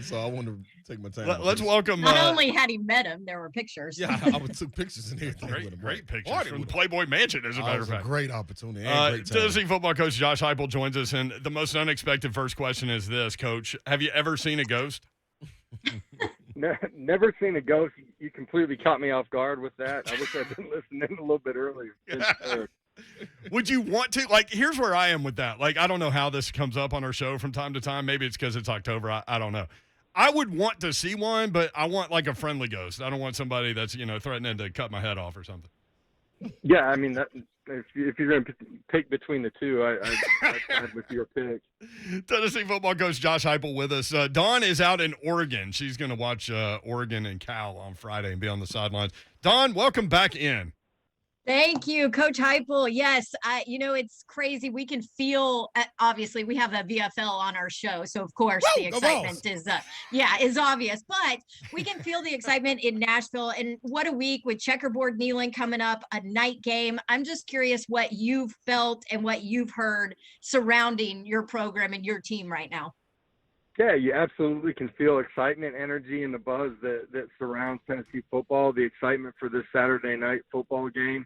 So I wanted to take my time. Let's welcome. Not only had he met him, there were pictures. Yeah, I took pictures and everything with him. Great pictures Party from with the him. Playboy Mansion, as a matter of fact. Great opportunity and great time. Tennessee football coach Josh Heupel joins us, and the most unexpected first question is this, Coach. Have you ever seen a ghost? Never seen a ghost. You completely caught me off guard with that. I wish I'd been listening a little bit earlier. Would you want to? Like, here's where I am with that. Like, I don't know how this comes up on our show from time to time. Maybe it's because it's October. I don't know. I would want to see one, but I want, like, a friendly ghost. I don't want somebody that's, threatening to cut my head off or something. Yeah, I mean, if you're going to pick between the two, I'd side with your pick. Tennessee football coach Josh Heupel with us. Dawn is out in Oregon. She's going to watch Oregon and Cal on Friday and be on the sidelines. Dawn, welcome back in. Thank you, Coach Heupel. Yes, it's crazy. We can feel, obviously, we have a VFL on our show. So, of course, the excitement is obvious. But we can feel the excitement in Nashville. And what a week with checkerboard kneeling coming up, a night game. I'm just curious what you've felt and what you've heard surrounding your program and your team right now. Yeah, you absolutely can feel excitement, energy, and the buzz that surrounds Tennessee football. The excitement for this Saturday night football game.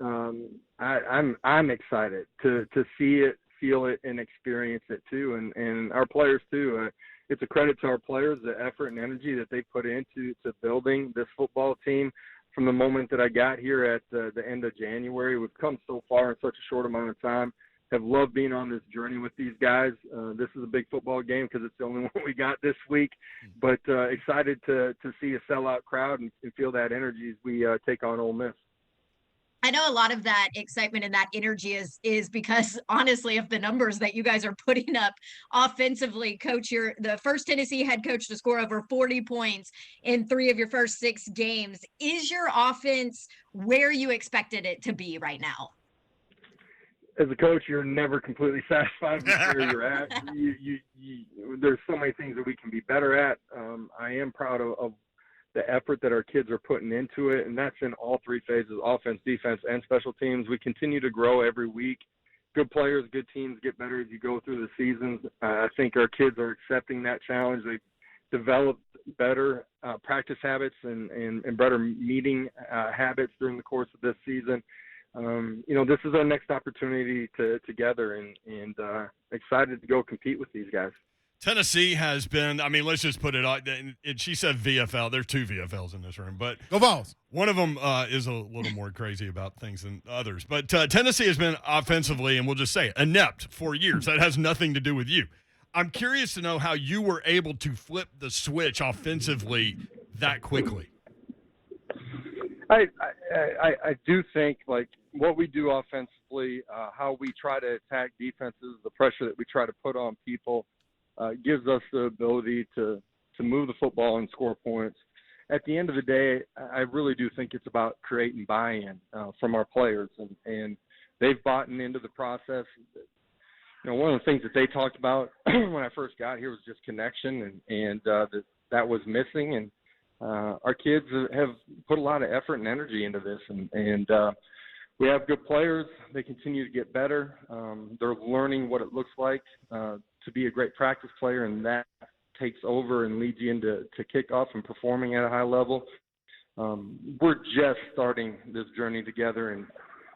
I'm excited to see it, feel it, and experience it too, and our players too. It's a credit to our players, the effort and energy that they put into building this football team. From the moment that I got here at the end of January, we've come so far in such a short amount of time. Have loved being on this journey with these guys. This is a big football game because it's the only one we got this week. But excited to see a sellout crowd and feel that energy as we take on Ole Miss. I know a lot of that excitement and that energy is because, honestly, of the numbers that you guys are putting up offensively. Coach, you're the first Tennessee head coach to score over 40 points in 3 of your first 6 games. Is your offense where you expected it to be right now? As a coach, you're never completely satisfied with where you're at. There's so many things that we can be better at. I am proud of the effort that our kids are putting into it, and that's in all 3 phases, offense, defense, and special teams. We continue to grow every week. Good players, good teams get better as you go through the seasons. I think our kids are accepting that challenge. They've developed better practice habits and better meeting habits during the course of this season. This is our next opportunity together, and excited to go compete with these guys. Tennessee has been, let's just put it out. She said VFL. There's 2 VFLs in this room, but Go Vols. one of them is a little more crazy about things than others. But Tennessee has been offensively, and we'll just say inept for years. That has nothing to do with you. I'm curious to know how you were able to flip the switch offensively that quickly. I do think, like, what we do offensively, how we try to attack defenses, the pressure that we try to put on people, gives us the ability to move the football and score points. At the end of the day, I really do think it's about creating buy-in from our players, and they've bought into the process. One of the things that they talked about when I first got here was just connection, and that was missing, and our kids have put a lot of effort and energy into this, and we have good players. They continue to get better. They're learning what it looks like to be a great practice player, and that takes over and leads you into kickoff and performing at a high level. We're just starting this journey together, and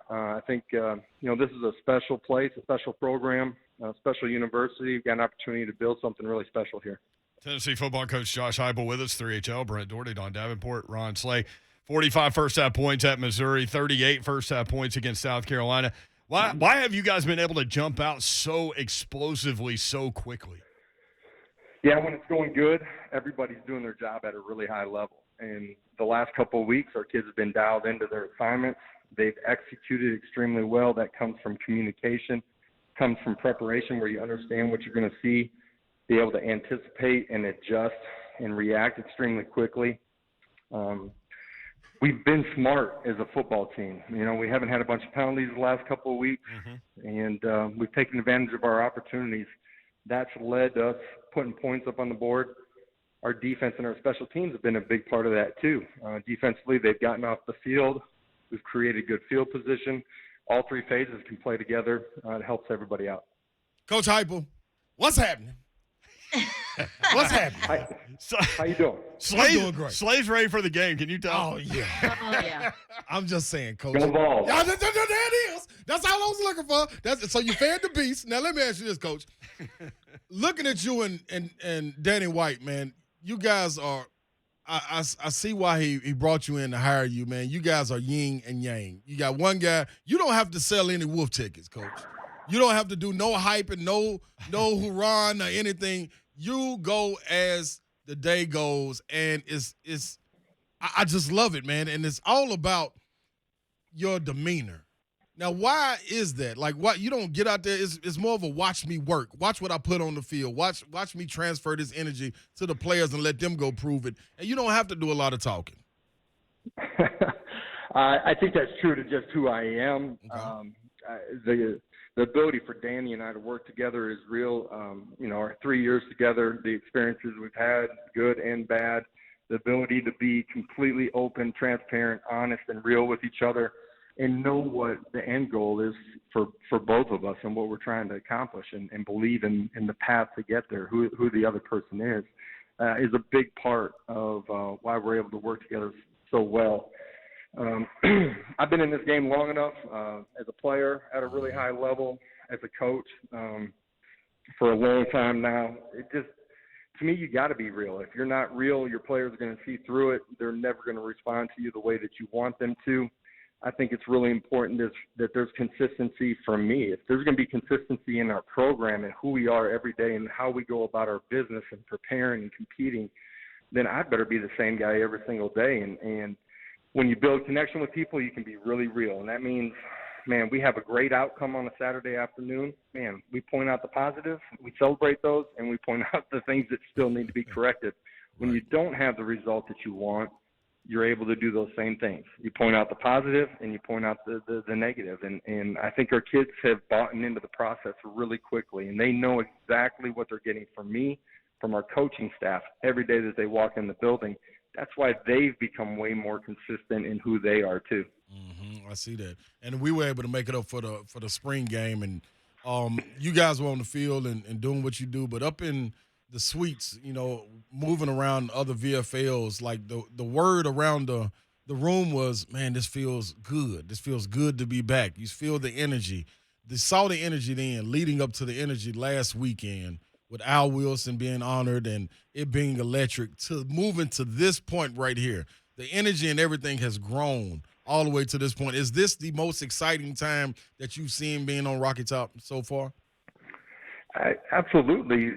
I think this is a special place, a special program, a special university. We've got an opportunity to build something really special here. Tennessee football coach Josh Heupel with us, 3HL, Brent Doherty, Don Davenport, Ron Slay. 45 first-half points at Missouri, 38 first-half points against South Carolina. Why have you guys been able to jump out so explosively so quickly? Yeah, when it's going good, everybody's doing their job at a really high level. And the last couple of weeks, our kids have been dialed into their assignments. They've executed extremely well. That comes from communication, comes from preparation where you understand what you're going to see, be able to anticipate and adjust and react extremely quickly. We've been smart as a football team. We haven't had a bunch of penalties the last couple of weeks, and we've taken advantage of our opportunities. That's led to us putting points up on the board. Our defense and our special teams have been a big part of that too. Defensively, they've gotten off the field. We've created good field position. All 3 phases can play together. It helps everybody out. Coach Heupel, what's happening? What's happening? How you doing? I'm doing great. Slade's ready for the game. Can you tell? Oh, yeah. Oh, yeah. I'm just saying, Coach. Go Vols. Yeah, there it is. That's all I was looking for. So you fed the beast. Now, let me ask you this, Coach. Looking at you and Danny White, man, you guys are I see why he brought you in to hire you, man. You guys are yin and yang. You got one guy. You don't have to sell any wolf tickets, Coach. You don't have to do no hype and no hoorah or anything. You go as the day goes, and I just love it, man. And it's all about your demeanor. Now, why is that? Like, why you don't get out there? It's more of a watch me work. Watch what I put on the field. Watch me transfer this energy to the players and let them go prove it. And you don't have to do a lot of talking. I think that's true to just who I am. Okay. The ability for Danny and I to work together is real. Our 3 years together, the experiences we've had, good and bad, the ability to be completely open, transparent, honest, and real with each other, and know what the end goal is for both of us and what we're trying to accomplish, and believe in the path to get there, who the other person is a big part of why we're able to work together so well. I've been in this game long enough as a player at a really high level, as a coach for a long time now. To me, you got to be real. If you're not real, your players are going to see through it. They're never going to respond to you the way that you want them to. I think it's really important that there's consistency from me. If there's going to be consistency in our program and who we are every day and how we go about our business and preparing and competing, then I'd better be the same guy every single day. And when you build connection with people, you can be really real. And that means, man, we have a great outcome on a Saturday afternoon. Man, we point out the positives, we celebrate those, and we point out the things that still need to be corrected. When you don't have the result that you want, you're able to do those same things. You point out the positive and you point out the negative. And I think our kids have bought into the process really quickly, and they know exactly what they're getting from me, from our coaching staff every day that they walk in the building. That's why they've become way more consistent in who they are too. I see that. And we were able to make it up for the spring game, and you guys were on the field and doing what you do, but up in the suites, moving around other VFLs, like the word around the room was, man, this feels good. This feels good to be back. You feel the energy. They saw the energy then leading up to the energy last weekend with Al Wilson being honored and it being electric, to moving to this point right here. The energy and everything has grown all the way to this point. Is this the most exciting time that you've seen being on Rocky Top so far? Absolutely.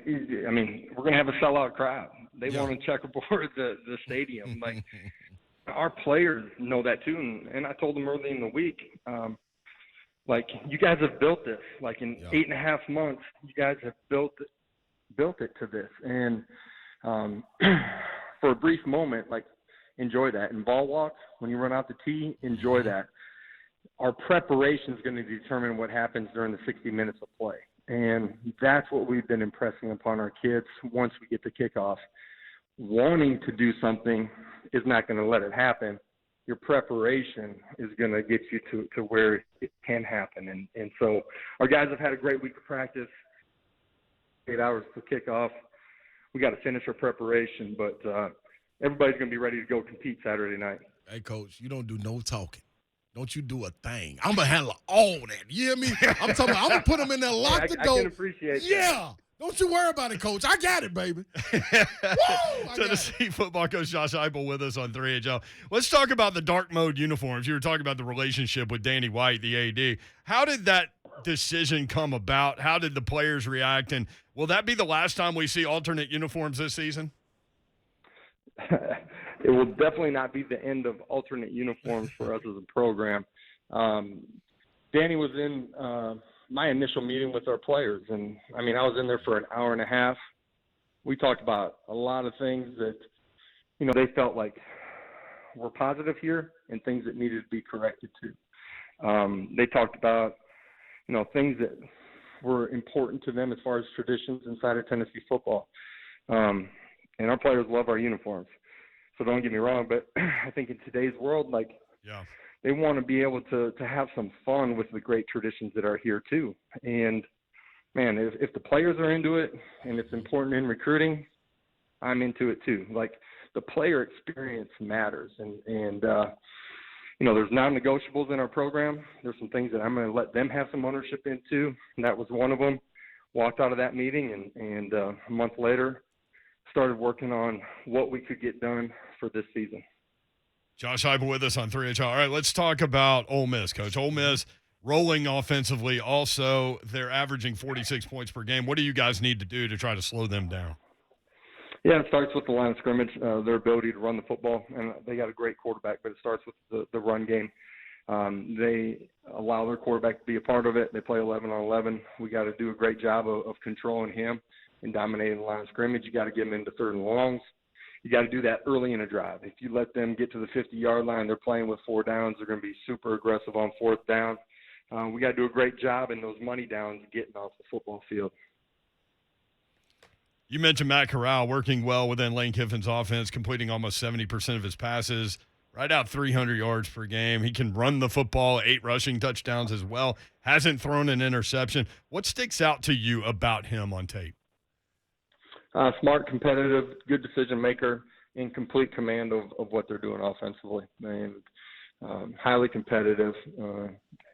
I mean, we're going to have a sellout crowd. They want to checkerboard the stadium. Like, our players know that too. And I told them early in the week, you guys have built this. Like, in 8.5 months, you guys have built it to this. And for a brief moment, enjoy that. In ball walk, when you run out the tee, enjoy that. Our preparation is going to determine what happens during the 60 minutes of play. And that's what we've been impressing upon our kids once we get to kickoff. Wanting to do something is not going to let it happen. Your preparation is going to get you to where it can happen. And so our guys have had a great week of practice, 8 hours to kick off. We got to finish our preparation, but everybody's going to be ready to go compete Saturday night. Hey, Coach, you don't do no talking. Don't you do a thing. I'm going to handle all that. You hear me? I'm talking about, I'm going to put them in there, lock the door. I can appreciate that. Yeah. Don't you worry about it, Coach. I got it, baby. Tennessee football coach Josh Heupel with us on 3HL. Let's talk about the dark mode uniforms. You were talking about the relationship with Danny White, the AD. How did that decision come about? How did the players react? And will that be the last time we see alternate uniforms this season? It will definitely not be the end of alternate uniforms for us as a program. Danny was in my initial meeting with our players, and I was in there for an hour and a half. We talked about a lot of things that, they felt like were positive here and things that needed to be corrected too. They talked about, things that were important to them as far as traditions inside of Tennessee football. And our players love our uniforms. So don't get me wrong, but I think in today's world, they want to be able to have some fun with the great traditions that are here too. And man, if the players are into it and it's important in recruiting, I'm into it too. Like, the player experience matters. And there's non-negotiables in our program. There's some things that I'm going to let them have some ownership into, and that was one of them. Walked out of that meeting, and a month later started working on what we could get done for this season. Josh Heupel with us on 3HR. All right, let's talk about Ole Miss, Coach. Ole Miss rolling offensively. Also, they're averaging 46 points per game. What do you guys need to do to try to slow them down? Yeah, it starts with the line of scrimmage, their ability to run the football. And they got a great quarterback, but it starts with the run game. They allow their quarterback to be a part of it. They play 11 on 11. We got to do a great job of controlling him and dominating the line of scrimmage. You got to get him into third and longs. You got to do that early in a drive. If you let them get to the 50-yard line, they're playing with 4 downs. They're going to be super aggressive on 4th down. We got to do a great job in those money downs getting off the football field. You mentioned Matt Corral working well within Lane Kiffin's offense, completing almost 70% of his passes, right out 300 yards per game. He can run the football, 8 rushing touchdowns as well. Hasn't thrown an interception. What sticks out to you about him on tape? Smart, competitive, good decision maker, in complete command of what they're doing offensively, and highly competitive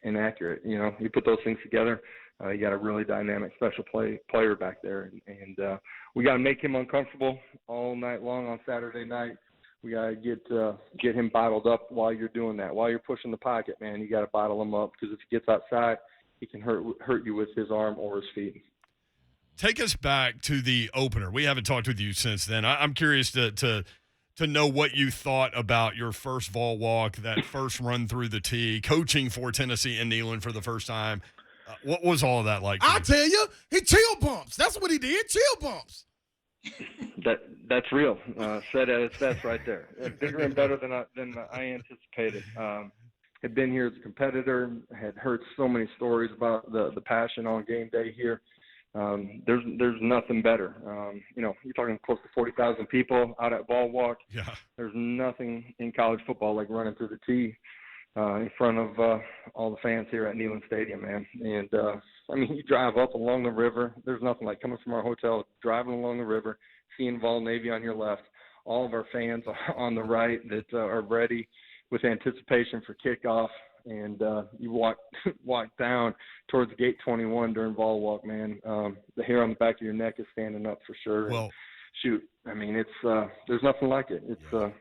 and accurate. You put those things together, you got a really dynamic special player back there, and we got to make him uncomfortable all night long on Saturday night. We got to get him bottled up while you're doing that. While you're pushing the pocket, man, you got to bottle him up, because if he gets outside, he can hurt you with his arm or his feet. Take us back to the opener. We haven't talked with you since then. I'm curious to know what you thought about your first ball walk, that first run through the tee, coaching for Tennessee and Neyland for the first time. What was all of that like? I'll tell you, he chill bumps. That's what he did, chill bumps. That's real. Said at its best right there. Bigger and better than I anticipated. Had been here as a competitor, had heard so many stories about the passion on game day here. There's nothing better. You're talking close to 40,000 people out at ball walk. Yeah. There's nothing in college football like running through the tee in front of all the fans here at Neyland Stadium, man. And you drive up along the river. There's nothing like coming from our hotel, driving along the river, seeing Vol Navy on your left, all of our fans on the right that are ready with anticipation for kickoff. And you walk down towards gate 21 during ball walk, man. The hair on the back of your neck is standing up for sure. Well, shoot, it's there's nothing like it. It's a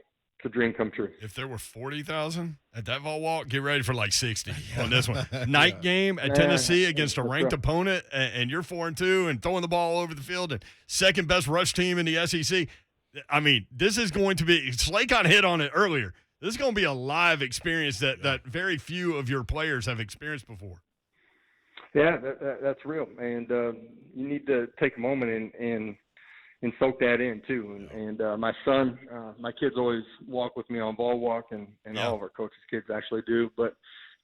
dream come true. If there were 40,000 at that ball walk, get ready for like 60 on this one. Night game at Tennessee against a ranked opponent, and you're 4-2 and throwing the ball all over the field, and second best rush team in the SEC. This is going to be – Slaycon hit on it earlier. This is going to be a live experience that very few of your players have experienced before. Yeah, that's real. And you need to take a moment and soak that in, too. And my son, my kids always walk with me on ball walk, and all of our coaches' kids actually do. But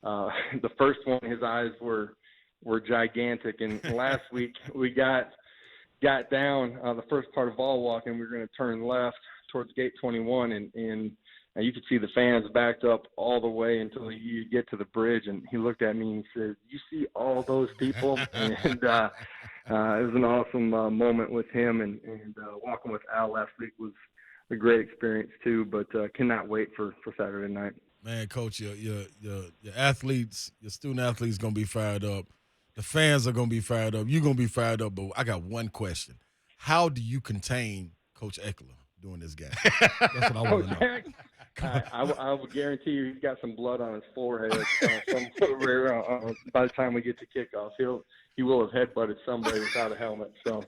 the first one, his eyes were gigantic. And last week we got down the first part of ball walk, and we were going to turn left towards gate 21, and you could see the fans backed up all the way until you get to the bridge. And he looked at me and he said, "You see all those people?" And it was an awesome moment with him. And walking with Al last week was a great experience too. But cannot wait for Saturday night. Man, Coach, your athletes, your student athletes, gonna be fired up. The fans are gonna be fired up. You're gonna be fired up. But I got one question: how do you contain Coach Echola during this game? That's what I want to know. I will guarantee you he's got some blood on his forehead by the time we get to kickoff. He will have headbutted somebody without a helmet. So,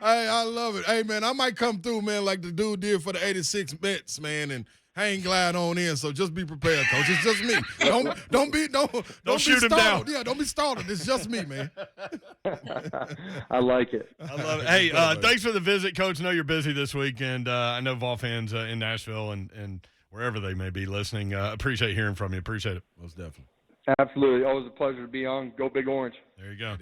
hey, I love it. Hey, man, I might come through, man, like the dude did for the '86 Mets, man, and hang glide on in. So just be prepared, Coach. It's just me. Don't shoot him down. Yeah, don't be startled. It's just me, man. I like it. I love it. Hey, thanks for the visit, Coach. I know you're busy this week, and I know Vol fans in Nashville and wherever they may be listening. Appreciate hearing from you. Appreciate it. Most definitely. Absolutely. Always a pleasure to be on. Go Big Orange. There you go.